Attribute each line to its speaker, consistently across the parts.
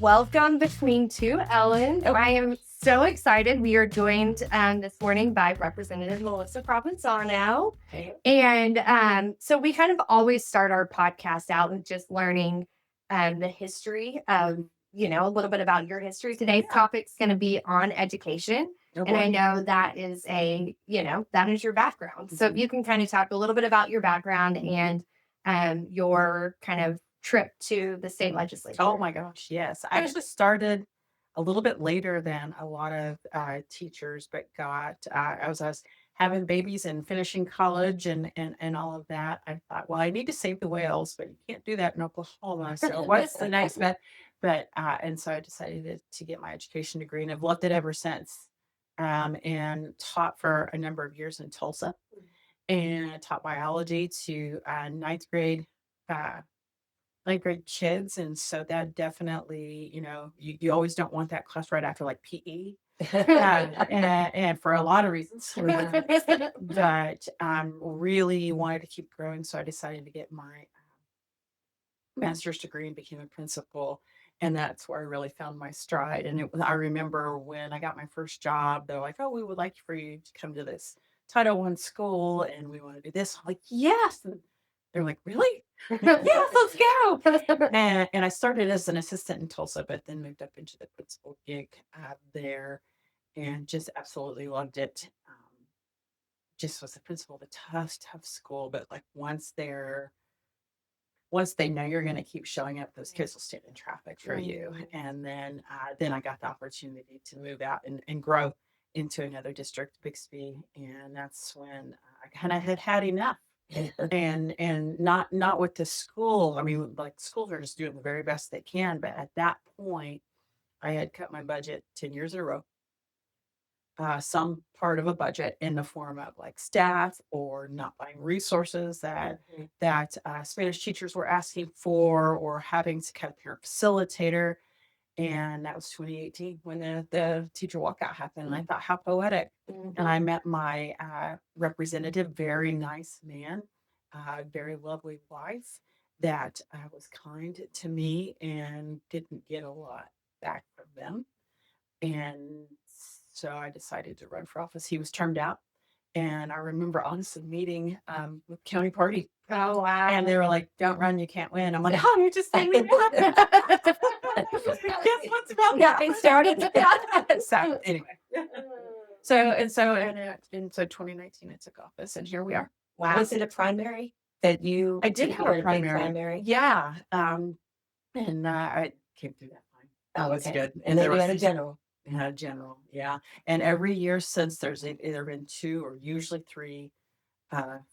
Speaker 1: Welcome Between Two Ellen. I am so excited. We are joined this morning by Representative Melissa Provenzano.
Speaker 2: Okay.
Speaker 1: And so we kind of always start our podcast out with just learning the history of, a little bit about your history. Today's topic's going to be on education. And I know that is that is your background. So if you can kind of talk a little bit about your background and your kind of trip to the state legislature.
Speaker 2: Oh my gosh, yes. I actually started a little bit later than a lot of teachers, but I was having babies and finishing college and all of that. I thought, well, I need to save the whales, but you can't do that in Oklahoma. So what's the next bet? And so I decided to get my education degree, and I've loved it ever since. And taught for a number of years in Tulsa, and I taught biology to uh, ninth grade kids. And so that definitely, you always don't want that class right after like PE. And for a lot of reasons. But really wanted to keep growing. So I decided to get my master's degree and became a principal. And that's where I really found my stride. And I remember when I got my first job, they're like, oh, we would like for you to come to this Title I school and we want to do this. I'm like, yes. And they're like, really? Yes, let's go. And I started as an assistant in Tulsa, but then moved up into the principal gig there and just absolutely loved it. Just was a principal of a tough school, but like once they know you're going to keep showing up, those kids will stand in traffic for you. And then I got the opportunity to move out and grow into another district, Bixby, and that's when I kind of had enough. And not with the school. I mean, like schools are just doing the very best they can, but at that point, I had cut my budget 10 years in a row. Some part of a budget in the form of like staff or not buying resources that Spanish teachers were asking for, or having to cut a parent facilitator. And that was 2018 when the teacher walkout happened. And I thought, how poetic. And I met my representative, very nice man, very lovely wife that was kind to me and didn't get a lot back from them. And so I decided to run for office. He was termed out. And I remember honestly meeting with county party.
Speaker 1: Oh, wow.
Speaker 2: And they were like, don't run, you can't win. I'm like, oh, you're just saying me. Guess what's about
Speaker 1: Yeah, I started.
Speaker 2: So anyway. So 2019 I took office, and here we are.
Speaker 1: Wow.
Speaker 3: Was it a primary that you?
Speaker 2: I did have a
Speaker 3: big
Speaker 2: primary. Yeah. And I came through that fine.
Speaker 3: Oh,
Speaker 2: That's
Speaker 3: okay.
Speaker 2: good.
Speaker 3: And then
Speaker 2: there
Speaker 3: you
Speaker 2: was
Speaker 3: had a general.
Speaker 2: general, yeah. And every year since, there's either been two or usually three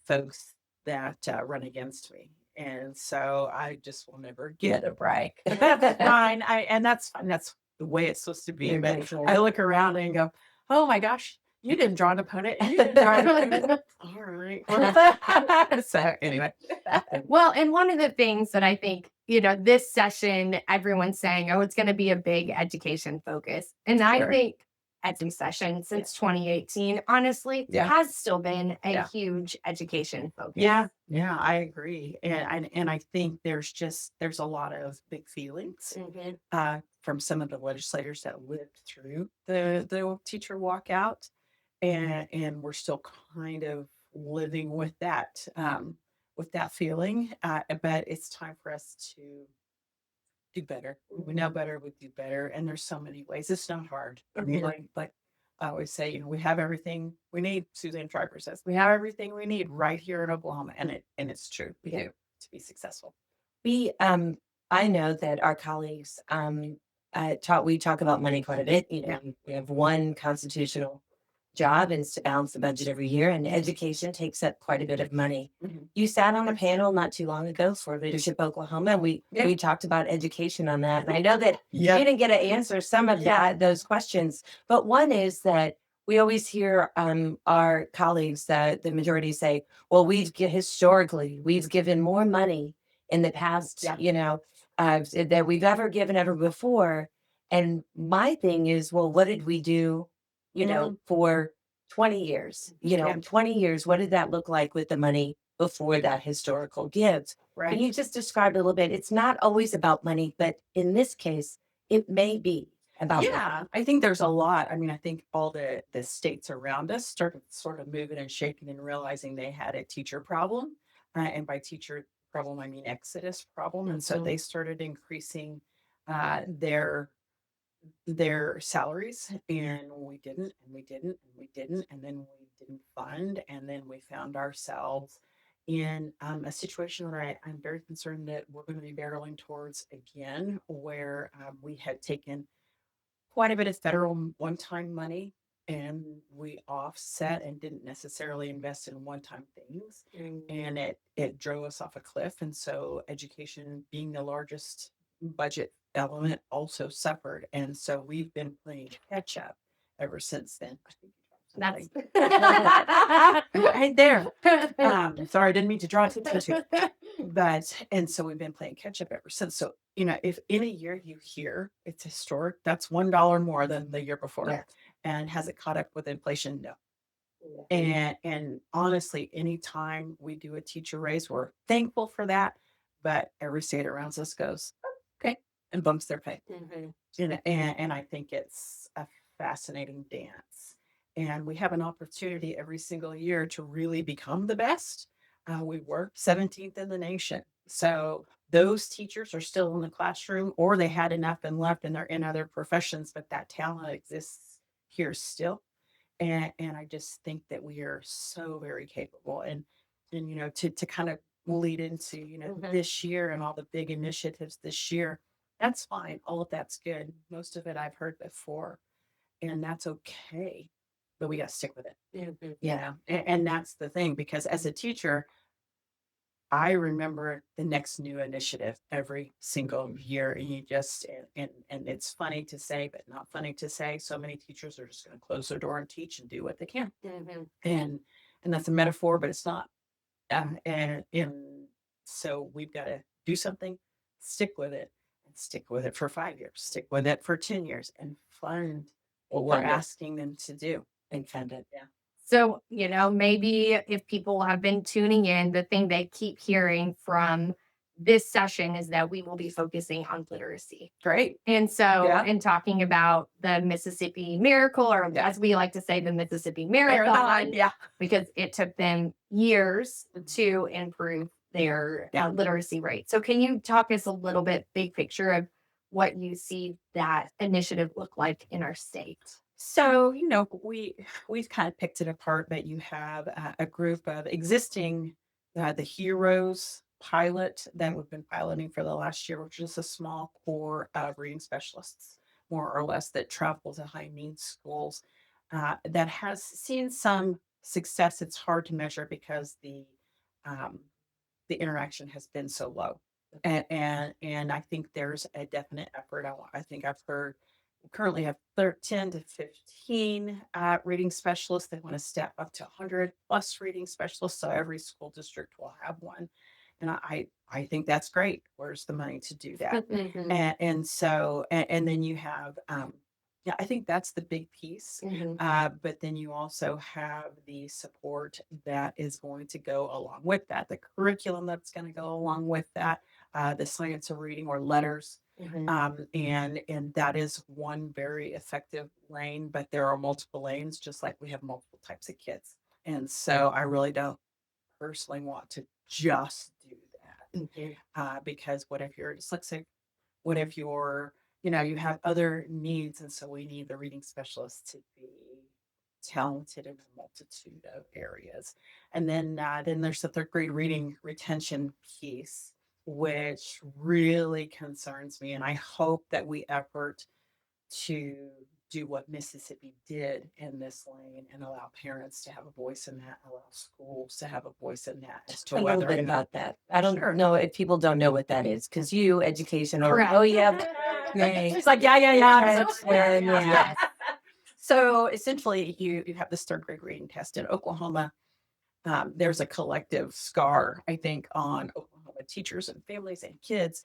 Speaker 2: folks that run against me. And so I just will never get a break. That's fine. That's fine. That's the way it's supposed to be. But I look around and go, oh my gosh, you didn't draw an opponent. You didn't draw an opponent. All right. So anyway.
Speaker 1: Well, and one of the things that I think, this session, everyone's saying, oh, it's going to be a big education focus. And I think every session since 2018, honestly, has still been a huge education focus.
Speaker 2: Yeah, I agree. And I think there's a lot of big feelings from some of the legislators that lived through the teacher walkout. And we're still kind of living with that feeling. But it's time for us to do better. We know better, we do better. And there's so many ways. It's not hard. I mean, like I always say, we have everything we need. Suzanne Schreiber says, we have everything we need right here in Oklahoma. And it's true. We do, to be successful.
Speaker 3: I know that our colleagues, we talk about money quite a bit. We have one constitutional job, and it's to balance the budget every year, and education takes up quite a bit of money. You sat on a panel not too long ago for Leadership Oklahoma, and we talked about education on that. And I know that you didn't get to answer some of those questions, but one is that we always hear our colleagues, that the majority say, well, historically, we've given more money in the past, that we've ever given ever before. And my thing is, well, what did we do for 20 years, 20 years, what did that look like with the money before that historical gift?
Speaker 2: Right.
Speaker 3: Can you just describe a little bit? It's not always about money, but in this case, it may be about that.
Speaker 2: Yeah, I think there's a lot. I mean, I think all the states around us started sort of moving and shaking and realizing they had a teacher problem, and by teacher problem I mean exodus problem, and so they started increasing their salaries, and we didn't, and we didn't, and we didn't, and then we didn't fund, and then we found ourselves in a situation where I'm very concerned that we're going to be barreling towards again, where we had taken quite a bit of federal one-time money and we offset and didn't necessarily invest in one-time things, and it drove us off a cliff. And so education being the largest budget element also suffered, and so we've been playing catch up ever since then. I think you dropped
Speaker 1: That's
Speaker 2: something. Right there. Sorry, I didn't mean to draw attention to it. But and so we've been playing catch up ever since. So, if in a year you hear it's historic, that's $1 more than the year before.
Speaker 3: Yeah.
Speaker 2: And has it caught up with inflation? No.
Speaker 3: Yeah.
Speaker 2: And honestly, anytime we do a teacher raise, we're thankful for that. But every state around us goes, "Oh, okay," and bumps their pay. And I think it's a fascinating dance. And we have an opportunity every single year to really become the best. We were 17th in the nation. So those teachers are still in the classroom, or they had enough and left and they're in other professions, but that talent exists here still. And I just think that we are so very capable. And to kind of lead into, this year and all the big initiatives this year, that's fine. All of that's good. Most of it I've heard before, and that's okay. But we got to stick with it.
Speaker 3: Yeah.
Speaker 2: And that's the thing, because as a teacher, I remember the next new initiative every single year. And you just, and it's funny to say, but not funny to say. So many teachers are just going to close their door and teach and do what they can. And that's a metaphor, but it's not. And so we've got to do something, stick with it, and stick with it for 5 years, stick with it for 10 years, and fund what we're
Speaker 3: Fund it.
Speaker 2: asking them to do.
Speaker 3: And fund it.
Speaker 2: Yeah.
Speaker 1: So, maybe if people have been tuning in, the thing they keep hearing from this session is that we will be focusing on literacy.
Speaker 2: Great.
Speaker 1: And so,
Speaker 2: Yeah.
Speaker 1: and talking about the Mississippi Miracle, or
Speaker 2: Yeah.
Speaker 1: as we like to say, the Mississippi Marathon,
Speaker 2: Yeah.
Speaker 1: because it took them years to improve their
Speaker 2: Yeah.
Speaker 1: literacy rate. So, can you talk us a little bit big picture of what you see that initiative look like in our state?
Speaker 2: So, we've kind of picked it apart, but you have a group of existing, the Heroes pilot that we've been piloting for the last year, which is a small core of reading specialists, more or less, that travel to high needs schools, that has seen some success. It's hard to measure because the interaction has been so low. And I think there's a definite effort. I think I've heard we currently have 10 to 15 reading specialists. They want to step up to 100 plus reading specialists. So every school district will have one. And I think that's great. Where's the money to do that? And then you have, yeah, I think that's the big piece. But then you also have the support that is going to go along with that, the curriculum that's going to go along with that, the science of reading, or letters. And that is one very effective lane, but there are multiple lanes, just like we have multiple types of kids. And so I really don't personally want to just do that, because what if you're dyslexic? What if you're, you have other needs? And so we need the reading specialists to be talented in a multitude of areas. And then there's the third grade reading retention piece, which really concerns me. And I hope that we effort to do what Mississippi did in this lane and allow parents to have a voice in that, allow schools to have a voice in that, as to
Speaker 3: A little bit about that. I don't
Speaker 2: Sure.
Speaker 3: know if people don't know what that is, because you, education, or
Speaker 1: Correct.
Speaker 3: oh yeah, great.
Speaker 2: It's like, yeah.
Speaker 3: Yeah.
Speaker 2: So essentially, you have this third grade reading test in Oklahoma. There's a collective scar, I think, on Oklahoma teachers and families and kids.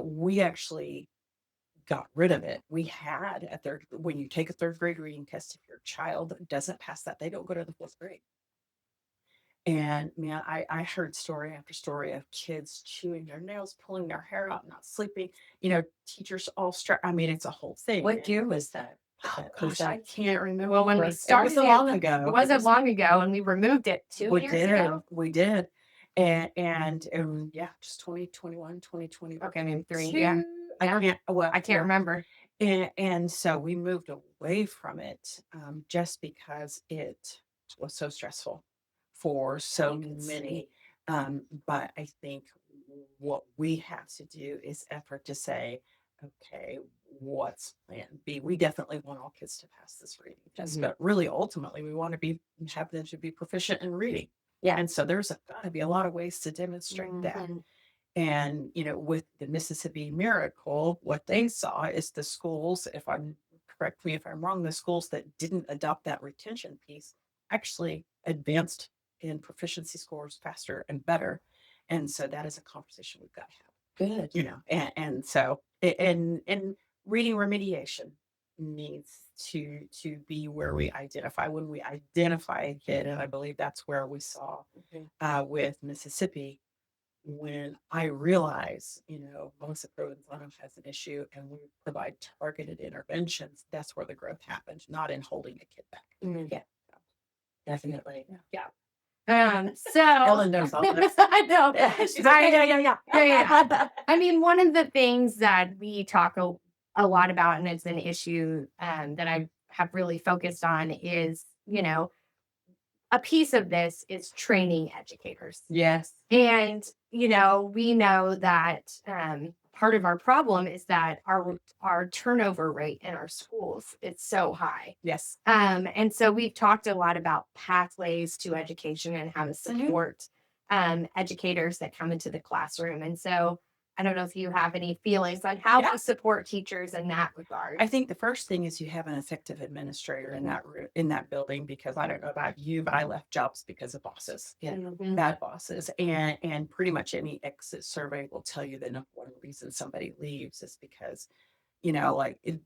Speaker 2: We actually got rid of it. We had when you take a third grade reading test, if your child doesn't pass that, they don't go to the fourth grade. And man, I heard story after story of kids chewing their nails, pulling their hair out, not sleeping. Teachers all stressed. I mean, it's a whole thing.
Speaker 3: What year was that?
Speaker 2: Oh
Speaker 3: Was
Speaker 2: gosh, I
Speaker 3: that
Speaker 2: can't remember.
Speaker 1: Well, when we
Speaker 2: It
Speaker 1: started
Speaker 2: wasn't
Speaker 1: it,
Speaker 2: long
Speaker 1: it
Speaker 2: ago. It
Speaker 1: wasn't
Speaker 2: was
Speaker 1: long ago, and we removed it 2
Speaker 2: we
Speaker 1: years
Speaker 2: did.
Speaker 1: ago.
Speaker 2: We did. And yeah, just 2021, 2020.
Speaker 1: Okay, maybe 3. Yeah,
Speaker 2: I can't, well,
Speaker 1: I can't
Speaker 2: yeah.
Speaker 1: remember.
Speaker 2: And so we moved away from it just because it was so stressful for so many. But I think what we have to do is effort to say, okay, what's plan B? We definitely want all kids to pass this reading test, but really ultimately we want to have them to be proficient in reading.
Speaker 3: Yeah.
Speaker 2: And so there's got to be a lot of ways to demonstrate that.
Speaker 1: Mhm.
Speaker 2: And, with the Mississippi Miracle, what they saw is the schools, correct me if I'm wrong, the schools that didn't adopt that retention piece actually advanced in proficiency scores faster and better. And so that is a conversation we've got to have,
Speaker 3: good?
Speaker 2: and so, and reading remediation needs to be where we identify when we identify a kid. And I believe that's where we saw with Mississippi, when I realize, Melissa Provenzano has an issue and we provide targeted interventions, that's where the growth happens, not in holding a kid back.
Speaker 3: Yeah, definitely.
Speaker 1: So
Speaker 2: Ellen knows all this.
Speaker 1: I know.
Speaker 2: She's like,
Speaker 1: Yeah. I mean, one of the things that we talk a lot about, and it's an issue that I have really focused on, is, a piece of this is training educators.
Speaker 2: Yes.
Speaker 1: And, we know that part of our problem is that our turnover rate in our schools is so high.
Speaker 2: Yes.
Speaker 1: And so we've talked a lot about pathways to education and how to support educators that come into the classroom. And so I don't know if you have any feelings on how to support teachers in that regard.
Speaker 2: I think the first thing is you have an effective administrator in that building, because I don't know about you, but I left jobs because of bosses, bad bosses, and pretty much any exit survey will tell you that number one reason somebody leaves is because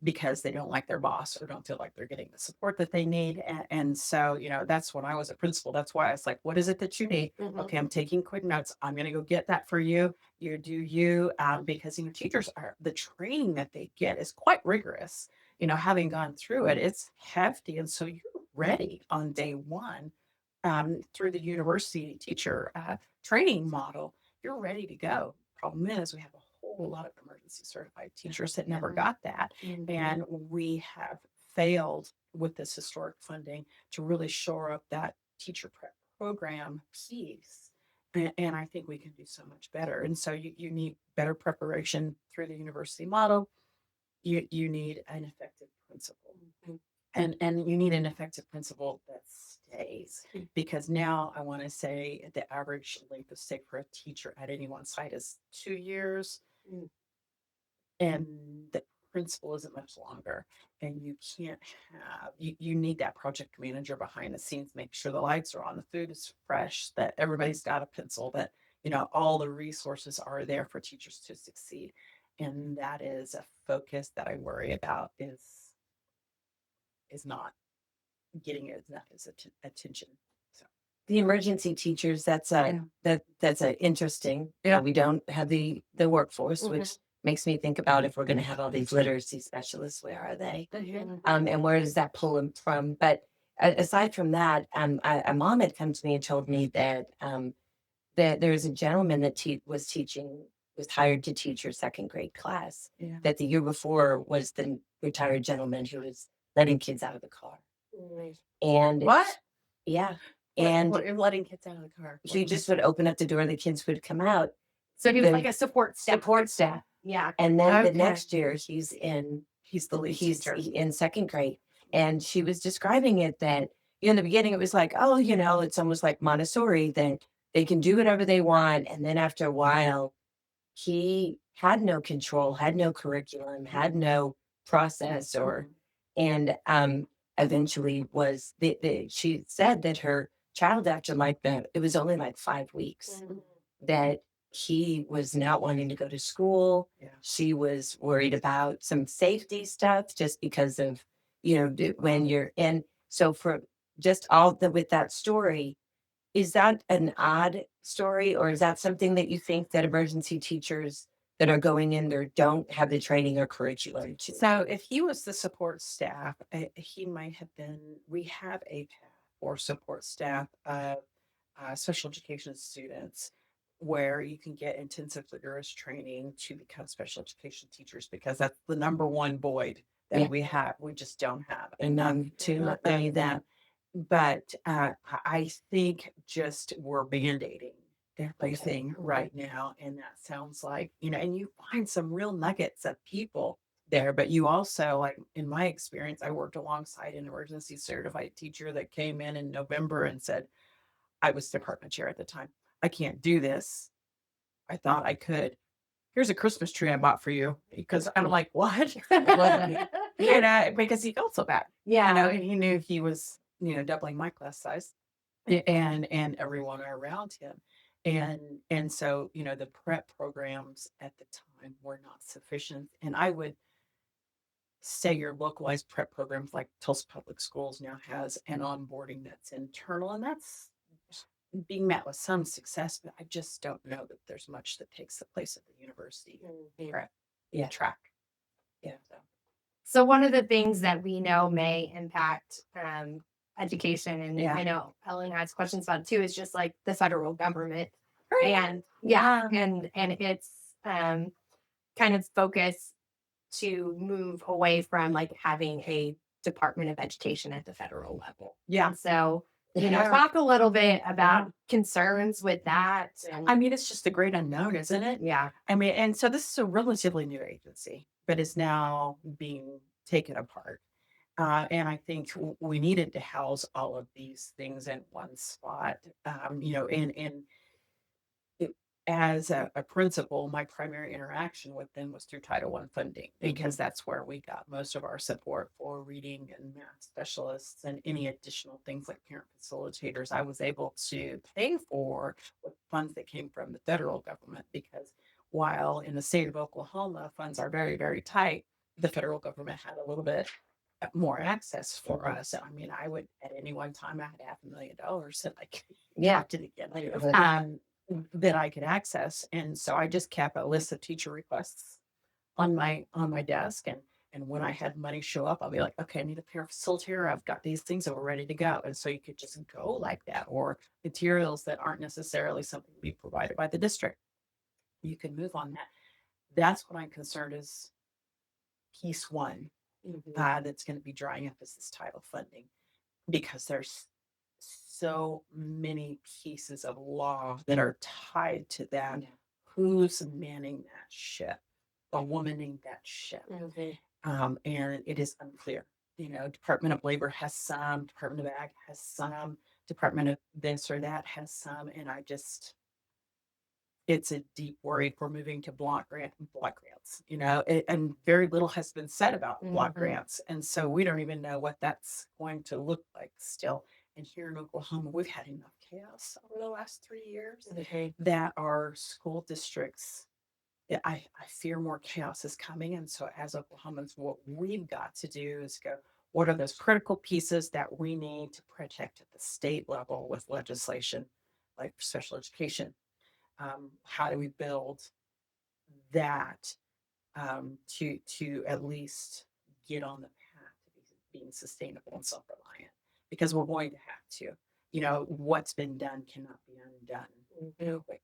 Speaker 2: because they don't like their boss or don't feel like they're getting the support that they need. And so, that's when I was a principal. That's why I was like, what is it that you need? Okay, I'm taking quick notes. I'm going to go get that for you. You do you, because, teachers the training that they get is quite rigorous. Having gone through it, it's hefty. And so you're ready on day one through the university teacher training model. You're ready to go. Problem is, we have a whole lot of emergency certified teachers that never got that. And we have failed with this historic funding to really shore up that teacher prep program piece. And I think we can do so much better. And so you need better preparation through the university model. You need an effective principal. And you need an effective principal that stays, because now I want to say the average length of stay for a teacher at any one site is 2 years. And the principal isn't much longer. And you can't you need that project manager behind the scenes, make sure the lights are on, the food is fresh, that everybody's got a pencil, that, all the resources are there for teachers to succeed. And that is a focus that I worry about is not getting enough attention. So
Speaker 3: The emergency teachers, that's interesting.
Speaker 2: Yeah.
Speaker 3: We don't have the workforce, which makes me think about, if we're going to have all these literacy specialists, where are they? And where does that pull them from? But aside from that, a mom had come to me and told me that that there's a gentleman that was hired to teach her second grade class.
Speaker 2: Yeah.
Speaker 3: That the year before was the retired gentleman who was letting kids out of the car. And
Speaker 2: what?
Speaker 3: Yeah. And
Speaker 2: what letting kids out of the car?
Speaker 3: he just would open up the door, the kids would come out.
Speaker 1: So he was like a support staff.
Speaker 3: Yeah. And then the
Speaker 2: Okay.
Speaker 3: next year he's
Speaker 2: the lead teacher.
Speaker 3: in second grade. And she was describing it that in the beginning it was like, oh, it's almost like Montessori, that they can do whatever they want. And then after a while, he had no control, had no curriculum, had no process, and eventually was she said that her child, after it was only like 5 weeks, that he was not wanting to go to school.
Speaker 2: Yeah.
Speaker 3: She was worried about some safety stuff just because of, when you're in. So for just with that story, Is that an odd story, or is that something that you think that emergency teachers that are going in there don't have the training or curriculum to?
Speaker 2: So if he was the support staff, he might have been. We have a path for support staff of special education students where you can get intensive rigorous training to become special education teachers because that's the number one void that
Speaker 3: Yeah.
Speaker 2: we have. We just don't have
Speaker 3: And to any of that.
Speaker 2: but I think just we're band-aiding everything right now. And that sounds like, and you find some real nuggets of people there, but you also, like in my experience, I worked alongside an emergency certified teacher that came in November and said, I was department chair at the time. I can't do this. I thought I could. Here's a Christmas tree I bought for you. Because I'm like, what? Because he felt so bad.
Speaker 1: Yeah.
Speaker 2: And he knew he was, doubling my class size and everyone around him. And so, the prep programs at the time were not sufficient. And I would say your localized prep programs like Tulsa Public Schools now has an onboarding that's internal, and that's being met with some success, but I just don't know that there's much that takes the place of the university prep
Speaker 3: Yeah.
Speaker 2: track.
Speaker 3: Yeah.
Speaker 1: So one of the things that we know may impact education, and
Speaker 2: Yeah.
Speaker 1: I know Ellen has questions about it too, is just like the federal government,
Speaker 2: Right.
Speaker 1: and and its kind of focus to move away from like having a Department of Education at the federal level.
Speaker 2: Yeah.
Speaker 1: And so,
Speaker 2: Yeah.
Speaker 1: talk a little bit about concerns with that. And,
Speaker 2: I mean, it's just the great unknown, isn't it?
Speaker 1: yeah.
Speaker 2: I mean, and so this is a relatively new agency, but is now being taken apart. And I think we needed to house all of these things in one spot. And as a principal, my primary interaction with them was through Title I funding because that's where we got most of our support for reading and math specialists and any additional things like parent facilitators. I was able to pay for with funds that came from the federal government because while in the state of Oklahoma, funds are very, very tight, the federal government had a little bit more access for us. I mean, I would at any one time I had $500,000 that I could talked it again. That I could access. And so I just kept a list of teacher requests on my desk. And when I had money show up, I'll be like, okay, I need a parent facilitator. I've got these things that were ready to go. And so you could just go like that, or materials that aren't necessarily something to be provided by the district. You can move on that. That's what I'm concerned is piece one that's going to be drying up is this title funding because there's so many pieces of law that are tied to that. Who's manning that ship or womaning that ship? And it is unclear. Department of Labor has some, Department of Ag has some, Department of this or that has some, and it's a deep worry if we're moving to block grants, and very little has been said about block grants. And so we don't even know what that's going to look like still. And here in Oklahoma, we've had enough chaos over the last 3 years that our school districts, I fear more chaos is coming. And so as Oklahomans, what we've got to do is go, what are those critical pieces that we need to protect at the state level with legislation, like special education? How do we build that to at least get on the path to being sustainable and self-reliant? Because we're going to have to. What's been done cannot be undone quickly.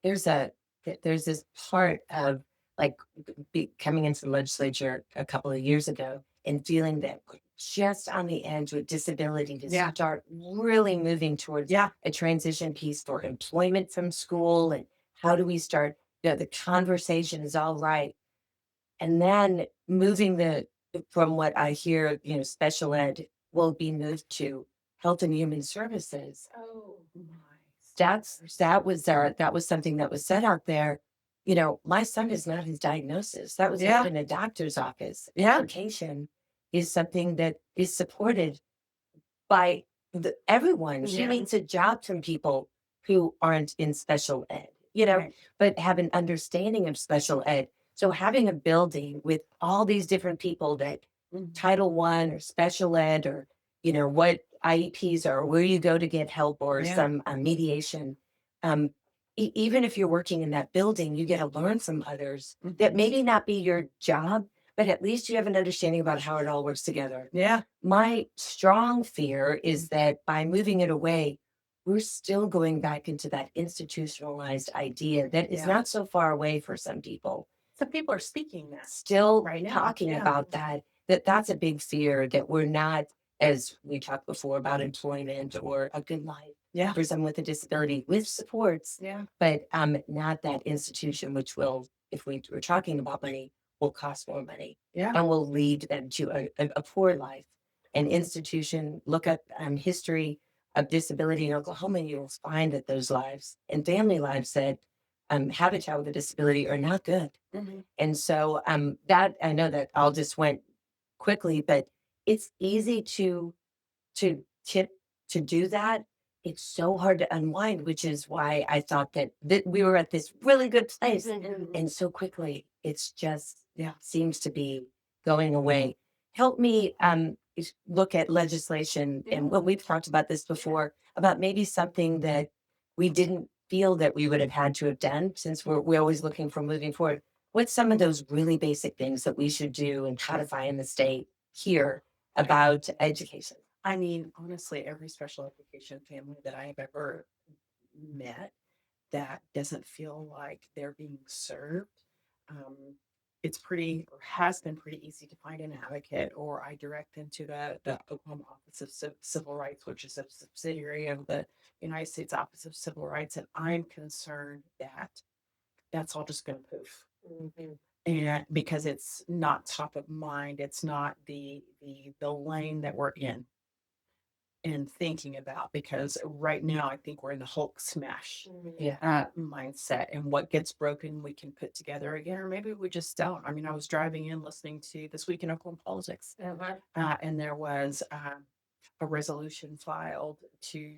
Speaker 3: There's this part of like coming into the legislature a couple of years ago and feeling that we're just on the edge with disability to start really moving towards a transition piece for employment from school, and how do we start, the conversation is all right. And then moving from what I hear, special ed will be moved to health and human services.
Speaker 2: Oh my.
Speaker 3: That was something that was said out there. My son is not his diagnosis. That was not in a doctor's office. Education is something that is supported by everyone. She needs a job from people who aren't in special ed, but have an understanding of special ed. So having a building with all these different people that Title I or special ed or, what IEPs are, where you go to get help or
Speaker 2: Yeah.
Speaker 3: some mediation. Um, Even if you're working in that building, you get to learn from others that maybe not be your job, but at least you have an understanding about how it all works together.
Speaker 2: Yeah.
Speaker 3: My strong fear is that by moving it away, we're still going back into that institutionalized idea that is
Speaker 2: Yeah.
Speaker 3: not so far away for some people.
Speaker 2: Some people are speaking that.
Speaker 3: Still
Speaker 2: Right now,
Speaker 3: talking
Speaker 2: yeah.
Speaker 3: about that's a big fear, that we're not, as we talked before, about employment or a good life
Speaker 2: Yeah.
Speaker 3: for someone with a disability with supports,
Speaker 2: Yeah.
Speaker 3: but not that institution, which will, if we were talking about money, will cost more money
Speaker 2: Yeah.
Speaker 3: and will lead them to a poor life. An institution, look at history of disability in Oklahoma, you will find that those lives and family lives that have a child with a disability are not good. And so that, I know that all just went quickly, but it's easy to tip to do that. It's so hard to unwind, which is why I thought that we were at this really good place. And so quickly, it's just seems to be going away. Help me look at legislation and what we've talked about this before, about maybe something that we didn't feel that we would have had to have done, since we're always looking for moving forward. What's some of those really basic things that we should do and codify in the state here about education?
Speaker 2: I mean, honestly, every special education family that I have ever met that doesn't feel like they're being served, um, it's pretty, or has been pretty easy to find an advocate, or I direct them to the Oklahoma Office of Civil Rights, which is a subsidiary of the United States Office of Civil Rights. And I'm concerned that that's all just going to poof. And because it's not top of mind, it's not the lane that we're in and thinking about, because right now I think we're in the Hulk smash mindset, and what gets broken we can put together again, or maybe we just don't. I mean, I was driving in listening to This Week in Oklahoma Politics, and there was a resolution filed to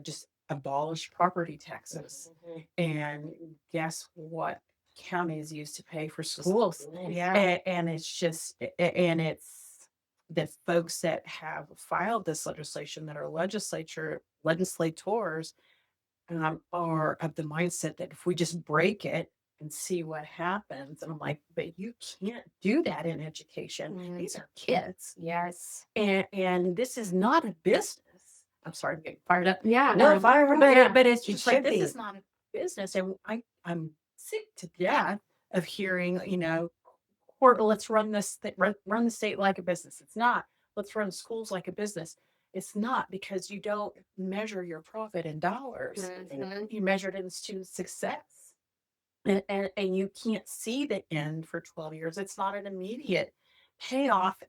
Speaker 2: just abolish property taxes. And guess what counties used to pay for schools? And it's just, and it's the folks that have filed this legislation, that are legislators, are of the mindset that if we just break it and see what happens. And I'm like, but you can't do that in education. These are kids.
Speaker 1: Yes.
Speaker 2: And this is not a business. I'm sorry, I'm getting fired up.
Speaker 1: Yeah.
Speaker 3: No, fire, but it's
Speaker 2: It's
Speaker 3: just
Speaker 2: like,
Speaker 3: should
Speaker 2: this
Speaker 3: be.
Speaker 2: is not a business. And I'm sick to death of hearing, let's run this, run the state like a business. It's not. Let's run schools like a business. It's not, because you don't measure your profit in dollars. You measure it in student success. And you can't see the end for 12 years. It's not an immediate payoff.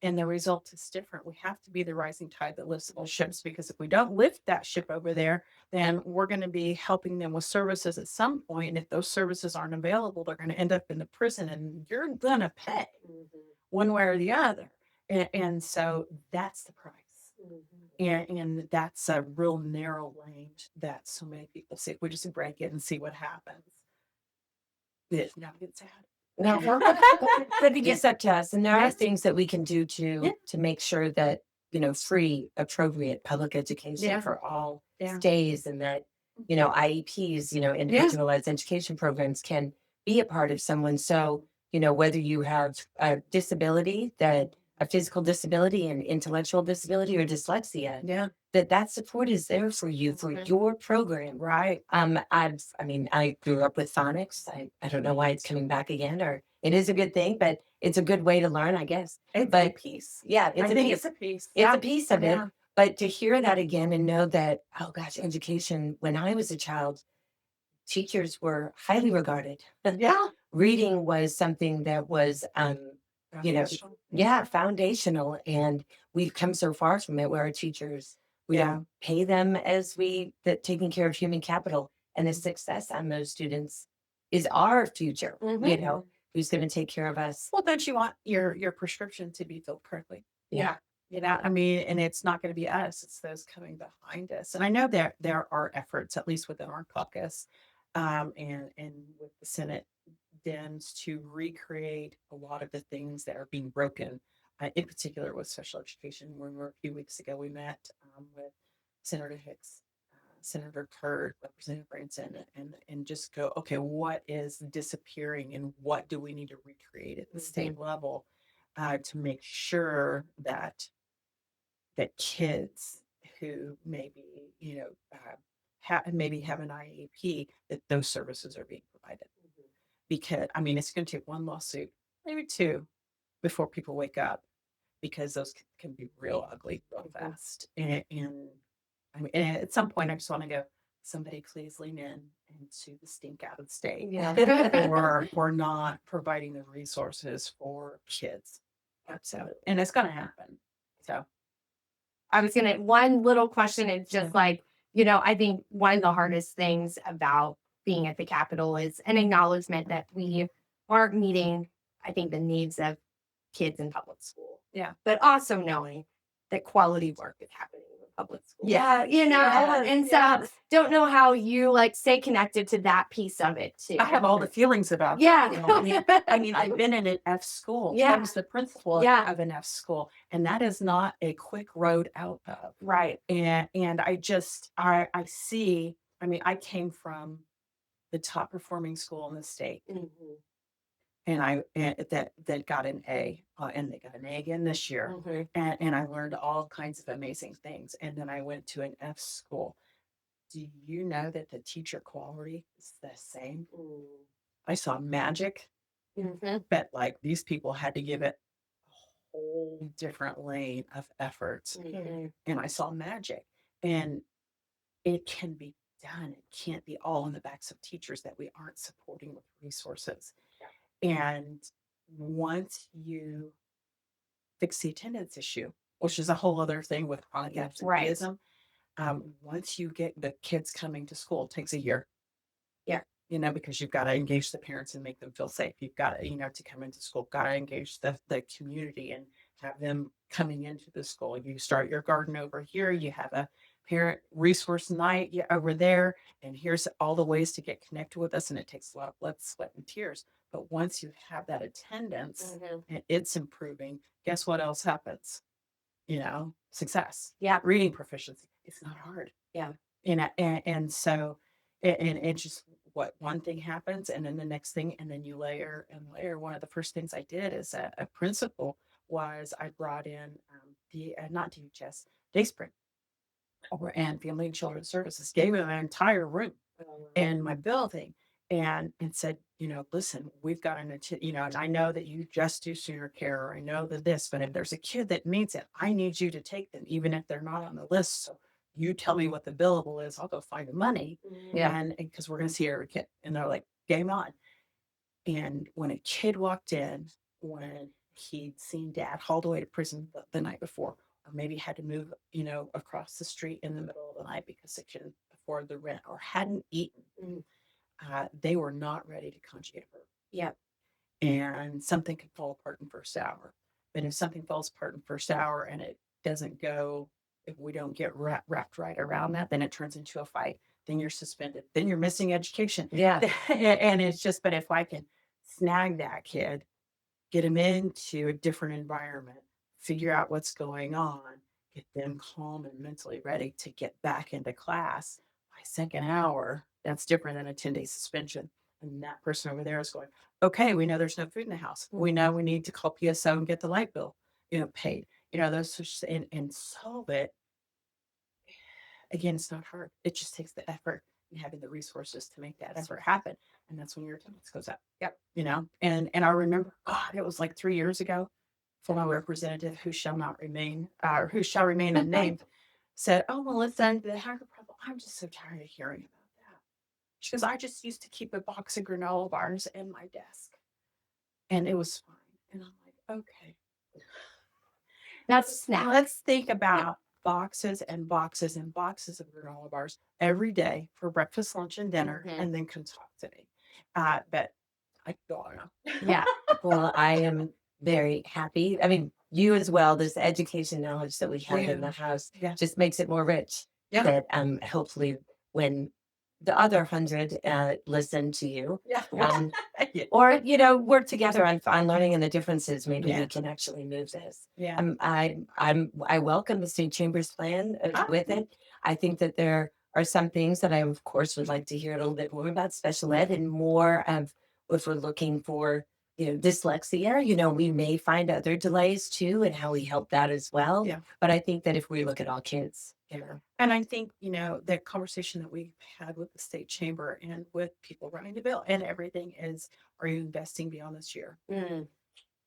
Speaker 2: And the result is different. We have to be the rising tide that lifts all ships, because if we don't lift that ship over there, then we're going to be helping them with services at some point. And if those services aren't available, they're going to end up in the prison, and you're going to pay one way or the other. And so that's the price. And that's a real narrow lane that so many people say, we just break it and see what happens. It's not good, sad.
Speaker 3: No, but it gets up to us, and there are things that we can do to make sure that free, appropriate public education for all stays, and that IEPs, individualized education programs, can be a part of someone. So whether you have a disability, that a physical disability, and intellectual disability, or dyslexia, that support is there for you, for your program.
Speaker 2: Right.
Speaker 3: I grew up with phonics. I don't know why it's coming back again, or it is a good thing, but it's a good way to learn, I guess.
Speaker 2: It's a piece.
Speaker 3: Yeah,
Speaker 2: It's a piece.
Speaker 3: It's a piece of it. But to hear that again and know that, oh gosh, education, when I was a child, teachers were highly regarded. Reading was something that was, foundational. And we've come so far from it, where our teachers, we don't pay them as taking care of human capital. And the success on those students is our future, who's going to take care of us.
Speaker 2: Well, don't you want your prescription to be filled correctly?
Speaker 3: Yeah.
Speaker 2: And it's not going to be us, it's those coming behind us. And I know there are efforts, at least within our caucus, and with the Senate Dems, to recreate a lot of the things that are being broken in particular with special education. When we were a few weeks ago, we met with Senator Hicks, Senator Curd, Representative Branson, and just go, okay, what is disappearing and what do we need to recreate at the state level to make sure that kids who maybe maybe have an IEP, that those services are being provided. Because I mean, it's going to take one lawsuit, maybe two, before people wake up, because those can be real ugly real fast. And I mean, and at some point, I just want to go, somebody please lean in and sue the stink out of the state for not providing the resources for kids. So, and it's going to happen. So,
Speaker 1: I was gonna, one little question is just like, I think one of the hardest things about being at the Capitol is an acknowledgement that we aren't meeting, I think, the needs of kids in public school.
Speaker 2: Yeah.
Speaker 1: But also knowing that quality work is happening in public school.
Speaker 3: Yeah.
Speaker 1: And so don't know how you like stay connected to that piece of it too.
Speaker 2: I have all the feelings about
Speaker 1: Yeah.
Speaker 2: that. I mean, I've been in an F school.
Speaker 1: Yeah.
Speaker 2: I was the principal of an F school, and that is not a quick road out of.
Speaker 1: Right.
Speaker 2: And I just I see. I mean, I came from the top performing school in the state, and that got an A, and they got an A again this year, and I learned all kinds of amazing things. And then I went to an F school. Do you know that the teacher quality is the same? I saw magic, but like these people had to give it a whole different lane of effort. And I saw magic, and it can be done. It can't be all in the backs of teachers that we aren't supporting with resources. And once you fix the attendance issue, which is a whole other thing with chronic absenteeism, once you get the kids coming to school, it takes a year.
Speaker 1: Yeah.
Speaker 2: Because you've got to engage the parents and make them feel safe. You've got to, to come into school, got to engage the community and have them coming into the school. You start your garden over here. You have a parent resource night over there. And here's all the ways to get connected with us. And it takes a lot of blood, sweat, and tears. But once you have that attendance and it's improving, guess what else happens? Success.
Speaker 1: Yeah.
Speaker 2: Reading proficiency. It's not hard.
Speaker 1: Yeah.
Speaker 2: And so, and it just, what one thing happens and then the next thing, and then you layer and layer. One of the first things I did as a principal was I brought in not DHS, Dayspring, and Family and Children's Services, gave them an entire room in my building and said, listen, we've got and I know that you just do senior care, or I know that this, but if there's a kid that needs it, I need you to take them, even if they're not on the list. So you tell me what the billable is, I'll go find the money. And because we're going to see every kid. And they're like, game on. And when a kid walked in, when he'd seen dad hauled away to prison the night before, or maybe had to move, across the street in the middle of the night because they couldn't afford the rent or hadn't eaten, they were not ready to conjugate birth.
Speaker 1: Yeah.
Speaker 2: And something could fall apart in first hour. But if something falls apart in first hour and it doesn't go, if we don't get wrapped right around that, then it turns into a fight. Then you're suspended. Then you're missing education.
Speaker 3: Yeah.
Speaker 2: And it's just, but if I can snag that kid, get him into a different environment, figure out what's going on, get them calm and mentally ready to get back into class by second hour, that's different than a 10-day suspension. And that person over there is going, okay, we know there's no food in the house. We know we need to call PSO and get the light bill, paid. Those and solve it. Again, it's not hard. It just takes the effort and having the resources to make that effort happen. And that's when your attendance goes up.
Speaker 1: Yep.
Speaker 2: And I remember, God, it was like 3 years ago, former representative who shall remain unnamed said, "Oh, Melissa, the hacker problem, I'm just so tired of hearing about that." She goes, "I just used to keep a box of granola bars in my desk and it was fine." And I'm like, okay. Let's think about boxes and boxes and boxes of granola bars every day for breakfast, lunch, and dinner, and then come talk to me. But I don't know.
Speaker 1: Yeah.
Speaker 3: Well, I am very happy. I mean, you as well. This education knowledge that we have in the house just makes it more rich.
Speaker 2: Yeah.
Speaker 3: That hopefully when the other 100 listen to you.
Speaker 2: Yeah.
Speaker 3: Um,
Speaker 2: Yeah.
Speaker 3: or, work together on learning and the differences. Maybe we can actually move this.
Speaker 2: Yeah.
Speaker 3: I welcome the state chamber's plan
Speaker 2: Ah.
Speaker 3: with it. I think that there are some things that I, of course, would like to hear a little bit more about special ed and more of if we're looking for, dyslexia, we may find other delays too and how we help that as well.
Speaker 2: Yeah.
Speaker 3: But I think that if we look at all kids,
Speaker 2: And I think, the conversation that we've had with the state chamber and with people running the bill and everything is, are you investing beyond this year?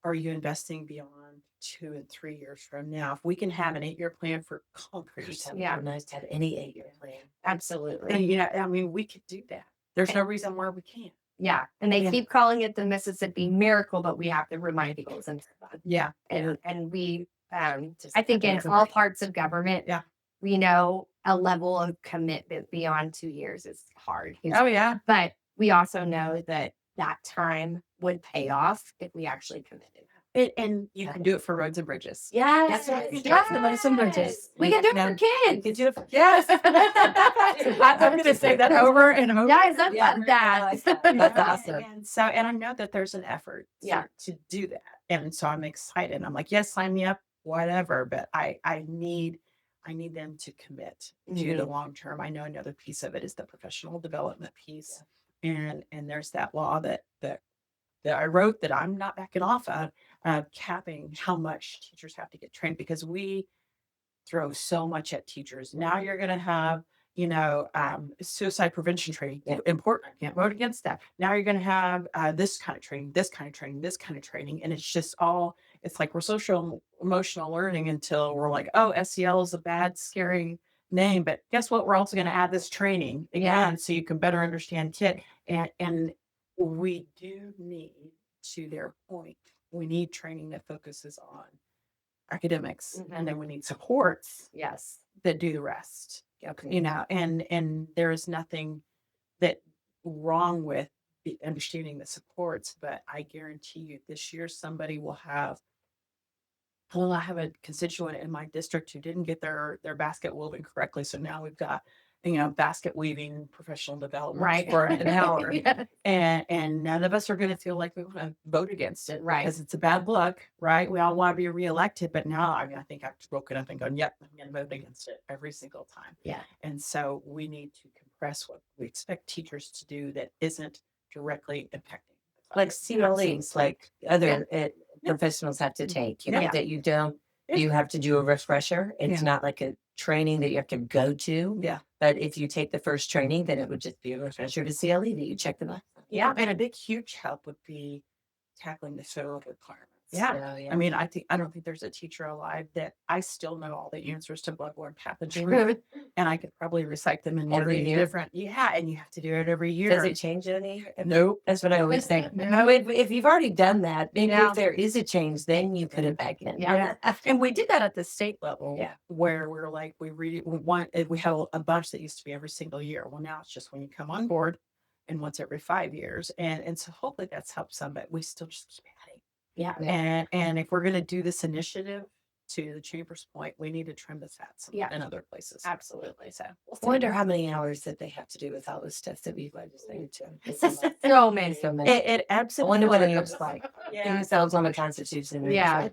Speaker 2: Are you investing beyond 2 and 3 years from now? If we can have an 8-year plan for concrete,
Speaker 3: yeah, nice to have any 8-year plan.
Speaker 1: Absolutely.
Speaker 2: and, we could do that. There's no reason why we can't.
Speaker 1: Yeah. And they keep calling it the Mississippi Miracle, but we have to remind people since
Speaker 2: Yeah.
Speaker 1: and we I think in all parts of government,
Speaker 2: Yeah.
Speaker 1: we know a level of commitment beyond 2 years is hard.
Speaker 2: Oh, yeah.
Speaker 1: But we also know that time would pay off if we actually committed.
Speaker 2: And you can do it for roads and bridges.
Speaker 1: Yes.
Speaker 3: That's right.
Speaker 1: Yes. We can do it for kids.
Speaker 3: You do it for
Speaker 2: Yes. I'm going to say that over and over.
Speaker 1: Yes, I
Speaker 3: Yeah.
Speaker 1: love that.
Speaker 3: That's awesome.
Speaker 2: And I know that there's an effort to do that. And so I'm excited. I'm like, yes, sign me up, whatever. But I need them to commit to the long term. I know another piece of it is the professional development piece. And there's that law that I wrote that I'm not backing off of, capping how much teachers have to get trained because we throw so much at teachers. Now you're going to have, suicide prevention training.
Speaker 3: Yeah.
Speaker 2: Important. I can't vote against that. Now you're going to have this kind of training, this kind of training, this kind of training. And it's just it's like we're social emotional learning until we're like, oh, SEL is a bad, scary name. But guess what? We're also going to add this training again so you can better understand kid. And we do need, to their point, we need training that focuses on academics, and then we need supports
Speaker 1: Yes.
Speaker 2: that do the rest. And there is nothing that wrong with understanding the supports, but I guarantee you this year somebody will have. Well, I have a constituent in my district who didn't get their basket woven correctly, so now we've got basket weaving professional development for an hour.
Speaker 1: Yeah.
Speaker 2: And none of us are going to feel like we want to vote against it,
Speaker 1: Right.
Speaker 2: because it's a bad look, right? We all want to be reelected, but now I think I've woken up and gone, yep, I'm going to vote against it every single time.
Speaker 1: Yeah.
Speaker 2: And so we need to compress what we expect teachers to do that isn't directly impacting.
Speaker 3: like CLEs, like other professionals have to take, that you don't, you have to do a refresher. It's not like a training that you have to go to.
Speaker 2: Yeah.
Speaker 3: But if you take the first training, then it would just be a refresher to CLE that you check them out.
Speaker 2: Yeah. And a big, huge help would be tackling the federal requirements.
Speaker 3: Yeah.
Speaker 2: I mean, I don't think there's a teacher alive that I still know all the answers to bloodborne pathogens, and I could probably recite them in
Speaker 3: Every
Speaker 2: every
Speaker 3: year?
Speaker 2: different. Yeah, and you have to do it every year.
Speaker 3: Does it change any?
Speaker 2: Nope.
Speaker 3: That's what I always think.
Speaker 2: No.
Speaker 3: If you've already done that, maybe if there is a change, then you put it back in.
Speaker 1: Yeah.
Speaker 2: And we did that at the state level.
Speaker 3: Yeah.
Speaker 2: Where we're like, we have a bunch that used to be every single year. Well, now it's just when you come on board, and once every 5 years, and so hopefully that's helped some, but we still just keep adding.
Speaker 1: Yeah.
Speaker 2: And if we're going to do this initiative, to the chamber's point, we need to trim the fats in other places.
Speaker 1: Absolutely.
Speaker 2: So
Speaker 3: I wonder how many hours that they have to do with all the stuff that we've legislated to.
Speaker 1: So many.
Speaker 3: So many.
Speaker 2: it
Speaker 3: I
Speaker 2: absolutely.
Speaker 3: wonder what it looks like.
Speaker 2: Yeah.
Speaker 3: Themselves on the Constitution.
Speaker 1: Yeah.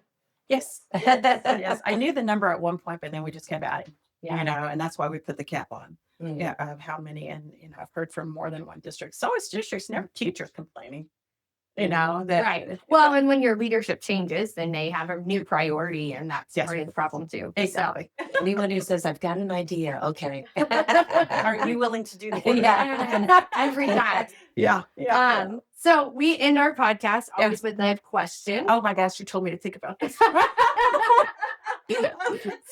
Speaker 2: Yes. Yes. I knew the number at one point, but then we just kept adding.
Speaker 1: Yeah.
Speaker 2: And that's why we put the cap on.
Speaker 3: Mm.
Speaker 2: Yeah, of how many, and I've heard from more than one district. So it's districts, never teachers complaining. That
Speaker 1: Right. Well, and when your leadership changes, then they have a new priority, and that's
Speaker 2: Yes.
Speaker 1: part of the problem too.
Speaker 2: Exactly.
Speaker 3: Anyone who says, I've got an idea, okay.
Speaker 2: Are you willing to do that?
Speaker 1: Yeah. Every time.
Speaker 2: Yeah.
Speaker 1: So we end our podcast always with a question.
Speaker 2: Oh my gosh, you told me to think about this.
Speaker 1: So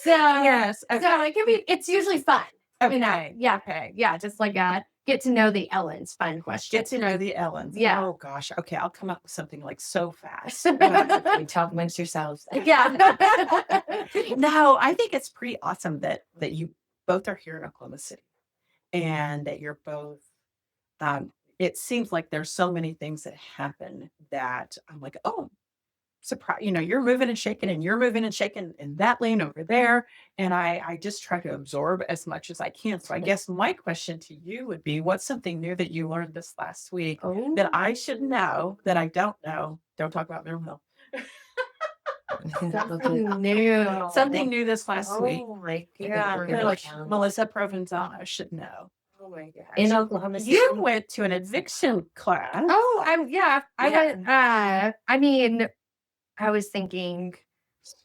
Speaker 2: Yes.
Speaker 1: so it can be. It's usually fun.
Speaker 2: Okay.
Speaker 1: Yeah. Okay. Yeah. Just like get to know the Ellens. Fun question.
Speaker 2: Get to know the Ellens.
Speaker 1: Yeah.
Speaker 2: Oh gosh. Okay, I'll come up with something like so fast.
Speaker 3: You talk amongst yourselves.
Speaker 1: Yeah.
Speaker 2: No, I think it's pretty awesome that you both are here in Oklahoma City, and that you're both. It seems like there's so many things that happen that I'm like, oh, surprised, you're moving and shaking and you're moving and shaking in that lane over there. And I just try to absorb as much as I can. So I guess my question to you would be, what's something new that you learned this last week
Speaker 1: Oh,
Speaker 2: that I should know that I don't know? Don't talk about mental health.
Speaker 1: something new.
Speaker 2: Something new this last week.
Speaker 1: Oh my
Speaker 3: Yeah,
Speaker 1: god.
Speaker 2: You're like
Speaker 3: Count.
Speaker 2: Melissa Provenzano should know.
Speaker 1: Oh my gosh.
Speaker 3: In Oklahoma State.
Speaker 2: You went to an eviction class.
Speaker 1: Oh, I
Speaker 2: Yeah.
Speaker 1: went, I mean, I was thinking,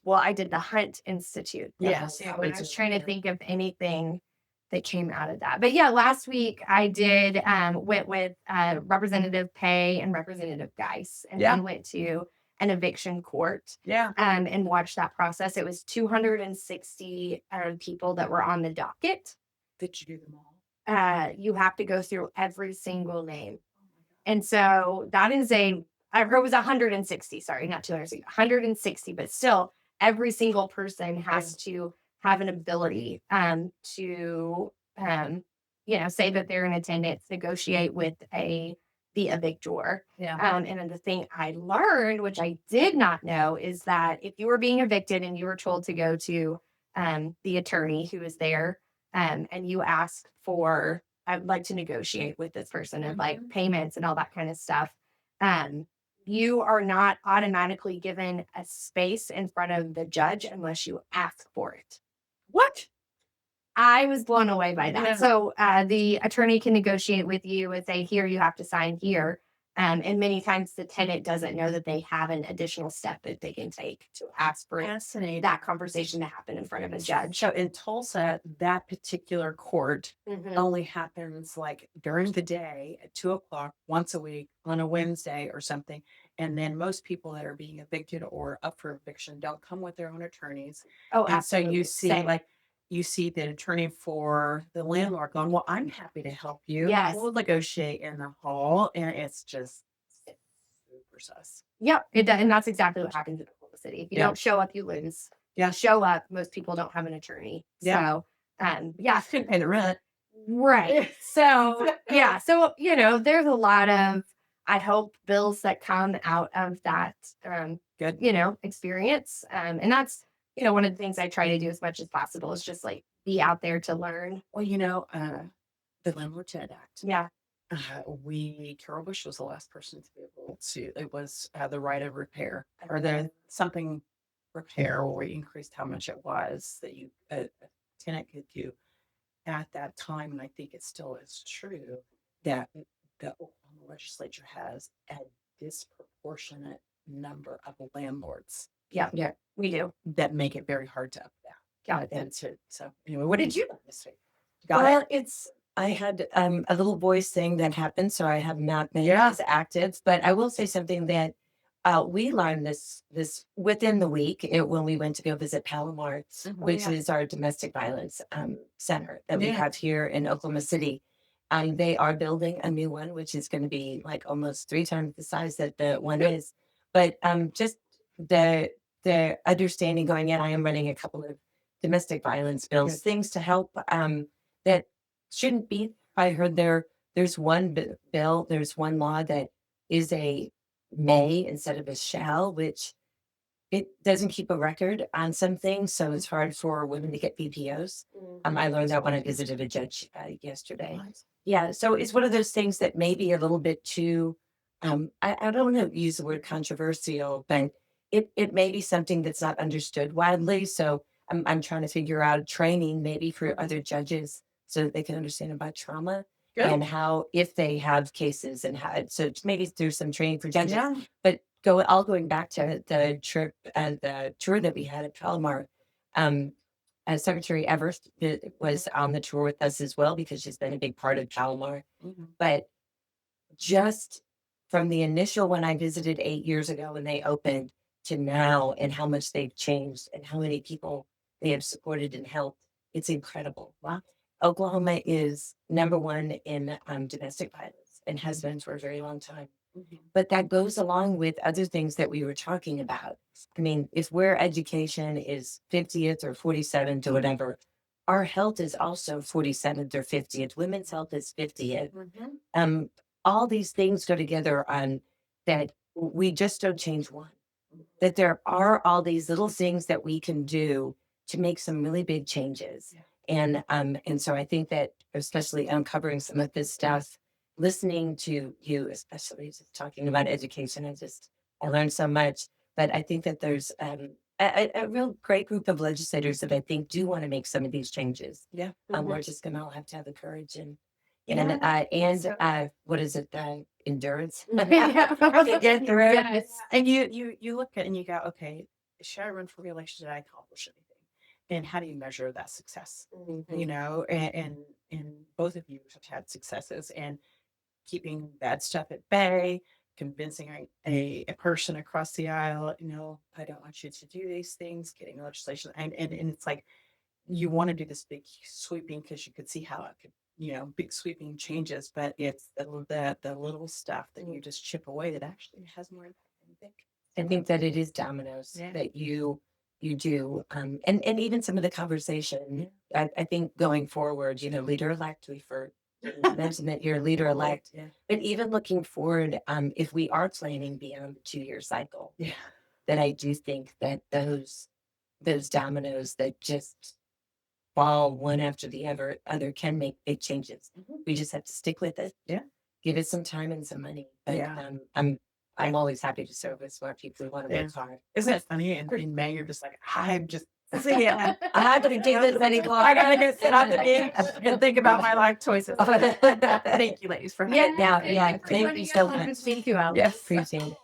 Speaker 1: well, I did the Hunt Institute.
Speaker 2: Yes.
Speaker 1: I was trying to think of anything that came out of that. But yeah, last week I did went with Representative Pay and Representative Geis, and
Speaker 2: Yeah.
Speaker 1: then went to an eviction court
Speaker 2: Yeah.
Speaker 1: and watched that process. It was 260 people that were on the docket.
Speaker 2: Did you do them all?
Speaker 1: You have to go through every single name. And so that is it was 160, sorry, not 260, 160, but still every single person has to have an ability to say that they're in attendance, negotiate with the evictor.
Speaker 2: Yeah.
Speaker 1: And then the thing I learned, which I did not know, is that if you were being evicted and you were told to go to the attorney who was there, and you asked for, I'd like to negotiate with this person and like payments and all that kind of stuff. You are not automatically given a space in front of the judge unless you ask for it.
Speaker 2: What?
Speaker 1: I was blown away by that.
Speaker 2: Yeah.
Speaker 1: So the attorney can negotiate with you and say, here, you have to sign here. And many times the tenant doesn't know that they have an additional step that they can take to ask for
Speaker 2: Fascinating.
Speaker 1: that conversation to happen in front of a judge.
Speaker 2: So in Tulsa, that particular court
Speaker 1: Mhm.
Speaker 2: only happens like during the day at 2:00 once a week on a Wednesday or something. And then most people that are being evicted or up for eviction don't come with their own attorneys.
Speaker 1: Oh,
Speaker 2: And so you
Speaker 1: absolutely.
Speaker 2: see
Speaker 1: Same.
Speaker 2: you see the attorney for the landlord going, well, I'm happy to help you.
Speaker 1: Yes.
Speaker 2: We'll negotiate in the hall. And it's just super sus.
Speaker 1: Yep, and that's exactly what happens in Oklahoma City. If you
Speaker 2: Yeah.
Speaker 1: don't show up, you lose.
Speaker 2: Yeah.
Speaker 1: You show up, most people don't have an attorney.
Speaker 2: Yeah.
Speaker 1: So, yeah,
Speaker 2: Couldn't pay the rent.
Speaker 1: right. So, yeah, so there's a lot of, I hope, bills that come out of that,
Speaker 2: Good.
Speaker 1: experience. And that's one of the things I try to do as much as possible is just like be out there to learn.
Speaker 2: Well, the Landlord Tenant Act.
Speaker 1: Yeah.
Speaker 2: Carol Bush was the last person to be able to, it was the right of repair or the something repair where we increased how much it was that a tenant could do at that time. And I think it still is true that the Oklahoma legislature has a disproportionate number of landlords
Speaker 1: Yeah. We do.
Speaker 2: that make it very hard to up that.
Speaker 1: Got it.
Speaker 2: And so anyway, what did you learn this week?
Speaker 3: Well, I had a little voice thing that happened, so I have not been
Speaker 2: Yeah.
Speaker 3: as active. But I will say something that we learned this within the week when we went to go visit Palomar, which
Speaker 1: yeah.
Speaker 3: is our domestic violence center that we
Speaker 2: Yeah.
Speaker 3: have here in Oklahoma City. They are building a new one, which is going to be like almost 3 times the size that the one is. But just the understanding going in, I am running a couple of domestic violence bills,
Speaker 2: Good.
Speaker 3: things to help that shouldn't be. I heard there's one bill, there's one law that is a may instead of a shall, which it doesn't keep a record on some things, so it's hard for women to get PPOs. I learned that when I visited a judge yesterday. Yeah, so it's one of those things that may be a little bit too, I don't want to use the word controversial, but it may be something that's not understood widely. So I'm trying to figure out training maybe for other judges so that they can understand about trauma
Speaker 2: Good.
Speaker 3: and how, if they have cases and how, so it's maybe through some training for judges.
Speaker 2: Yeah.
Speaker 3: But all going back to the trip and the tour that we had at Palomar, Secretary Everest was on the tour with us as well because she's been a big part of Palomar. But just from the initial when I visited 8 years ago when they opened to now and how much they've changed and how many people they have supported and helped, it's incredible. Wow. Oklahoma is number one in domestic violence and has been for a very long time. But that goes along with other things that we were talking about. I mean, if where education is 50th or 47th or whatever, our health is also 47th or 50th. Women's health is 50th. All these things go together on that we just don't change one. that there are all these little things that we can do to make some really big changes. And so I think that, especially uncovering some of this stuff, listening to you, especially just talking about education, I learned so much. But I think that there's a real great group of legislators that I think do want to make some of these changes.
Speaker 2: Yeah.
Speaker 3: We're just gonna all have to have the courage and what is it? Endurance. To get through it.
Speaker 1: Yes.
Speaker 2: And you look at it and you go, okay, should I run for reelection? Did I accomplish anything? And how do you measure that success? You know, and both of you have had successes, and keeping bad stuff at bay, convincing a person across the aisle, you know, I don't want you to do these things, getting legislation, and it's like you want to do this big sweeping because you could see how it could, you know, big sweeping changes, but it's the little stuff that you just chip away that actually has more impact than you think.
Speaker 3: I think that it is dominoes
Speaker 2: Yeah.
Speaker 3: that you do, and even some of the conversation. I think going forward, you know, leader-elect, we've mentioned that you're leader-elect,
Speaker 2: Yeah.
Speaker 3: but even looking forward, if we are planning beyond the 2-year cycle,
Speaker 2: Yeah.
Speaker 3: that I do think that those dominoes that just fall one after the other can make big changes. We just have to stick with it.
Speaker 2: Yeah.
Speaker 3: Give it some time and some money. But
Speaker 2: Yeah.
Speaker 3: I'm always happy to serve with smart people who want to work hard.
Speaker 2: Isn't it funny? In May, you're just like, I'm just yeah.
Speaker 3: I have to do this anymore.
Speaker 2: I gotta go sit on the beach and think about my life choices. Thank you, ladies, for having me.
Speaker 3: Yeah. Thank you so much.
Speaker 1: Thank you, Al.
Speaker 2: Yes.
Speaker 3: Appreciate it.